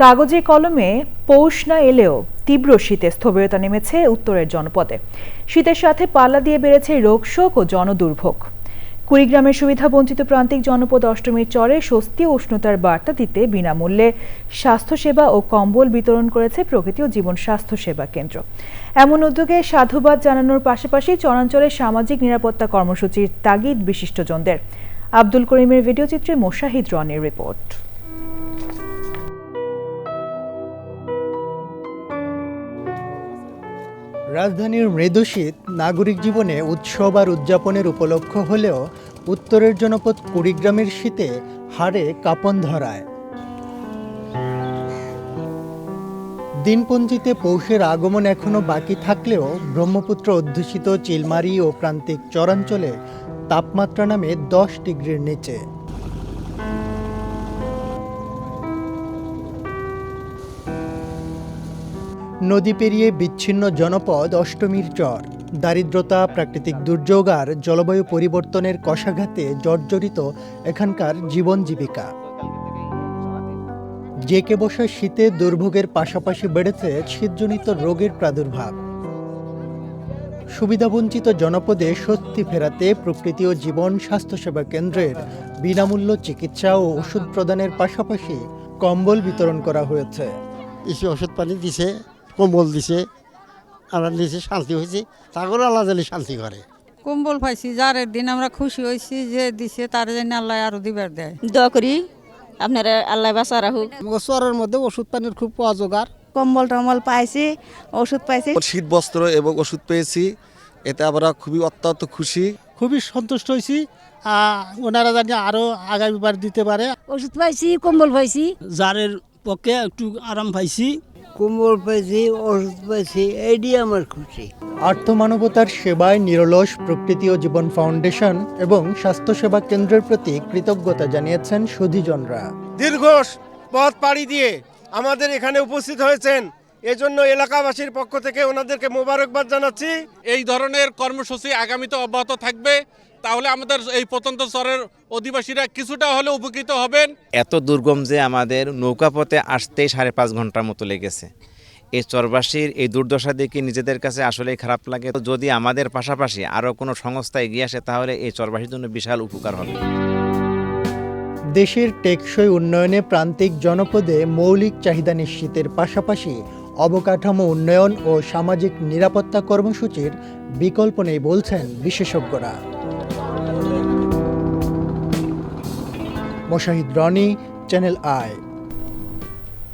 কাগজে কলমে পৌষ না এলেও তীব্র শীতে স্থবিরতা নেমেছে উত্তরের জনপদে। শীতের সাথে পাল্লা দিয়ে বেড়েছে রোগশোক ও জনদুর্ভোগ। কুড়িগ্রামের সুবিধাবঞ্চিত প্রান্তিক জনপদ অষ্টমীর চরে স্বস্তি ও উষ্ণতার বার্তা দিতে বিনামূল্যে স্বাস্থ্যসেবা ও কম্বল বিতরণ করেছে প্রকৃতি ও জীবন স্বাস্থ্য সেবা কেন্দ্র। এমন উদ্যোগে সাধুবাদ জানানোর পাশাপাশি চরাঞ্চলে সামাজিক নিরাপত্তা কর্মসূচির তাগিদ বিশিষ্টজনদের। আব্দুল করিমের ভিডিওচিত্রে মোশাহিদ রনির রিপোর্ট। রাজধানীর মৃদু শীত নাগরিক জীবনে উৎসব আর উদযাপনের উপলক্ষ হলেও উত্তরের জনপদ কুড়িগ্রামের শীতে হাড়ে কাঁপন ধরায়। দিনপঞ্জিতে পৌষের আগমন এখনও বাকি থাকলেও ব্রহ্মপুত্র অধ্যুষিত চিলমারি ও প্রান্তিক চরাঞ্চলে তাপমাত্রা নামে 10 ডিগ্রির নিচে। নদী পেরিয়ে বিচ্ছিন্ন জনপদ অষ্টমীর চর। দারিদ্রতা, প্রাকৃতিক দুর্যোগ আর জলবায়ু পরিবর্তনের কষাঘাতে জর্জরিত এখানকার জীবন জীবিকা। জেঁকে বসা শীতে দুর্ভোগের পাশাপাশি বেড়েছে শীতজনিত রোগের প্রাদুর্ভাব। সুবিধাবঞ্চিত জনপদে স্বস্তি ফেরাতে প্রকৃতি ও জীবন স্বাস্থ্যসেবা কেন্দ্রের বিনামূল্য চিকিৎসা ও ওষুধ প্রদানের পাশাপাশি কম্বল বিতরণ করা হয়েছে। এসে ওষুধ পানি দিছে, কম্বল দিছে, আমরা নিচে শান্তি হয়েছি, তারপরে আল্লাহ জানি শান্তি করে। কম্বল পাইছি, যার দিন আমরা খুশি হয়েছি, যে দিছে তার জন্য আল্লাহ আরো দিবার দেয়। দোয়া করি আপনারা আল্লাহ বাঁচা রাখুক। চরের মধ্যে ওষুধ পানির খুব পাওয়া জোগাড়। কম্বল টম্বল পাইছি, ওষুধ পাইছি, শীত বস্ত্র এবং ওষুধ পেয়েছি, এতে আমরা খুবই অত্যন্ত খুশি, খুবই সন্তুষ্ট হয়েছি। ওনারা জানি আরো আগামীবার দিতে পারে। ওষুধ পাইছি, কম্বল পাইছি, জারের পক্ষে একটু আরাম পাইছি, কম্বল পাইছি, ওষুধ পাইছি, এইটাই আমার খুশি। আর্থমানবতার সেবায় নিরলস প্রকৃতি ও জীবন ফাউন্ডেশন এবং স্বাস্থ্যসেবা কেন্দ্রের প্রতি কৃতজ্ঞতা জানিয়েছেন সুধীজনরা। দীর্ঘ পথ পাড়ি দিয়ে আমাদের এখানে উপস্থিত হয়েছেন, এজন্য এলাকাবাসীর পক্ষ থেকে ওনাদেরকে মোবারকবাদ জানাচ্ছি। এই ধরনের কর্মসূচি আগামীতে অব্যাহত থাকবে, তাহলে আমাদের এই প্রত্যন্ত চরের অধিবাসীরা কিছুটা হলে উপকৃত হবেন। এত দুর্গম যে আমাদের নৌকাপথে আসতেই 5.5 ঘন্টার মতো লেগেছে। এই চরবাসীর এই দুর্দশা দেখে নিজেদের কাছে আসলেই খারাপ লাগে। যদি আমাদের পাশাপাশি আরও কোনো সংস্থা এগিয়ে আসে তাহলে এই চরবাসীর জন্য বিশাল উপকার হবে। দেশের টেকসই উন্নয়নে প্রান্তিক জনপদে মৌলিক চাহিদা নিশ্চিতের পাশাপাশি অবকাঠামো উন্নয়ন ও সামাজিক নিরাপত্তা কর্মসূচির বিকল্প নেই বলছেন বিশেষজ্ঞরা। Moshahid Roni, Channel I.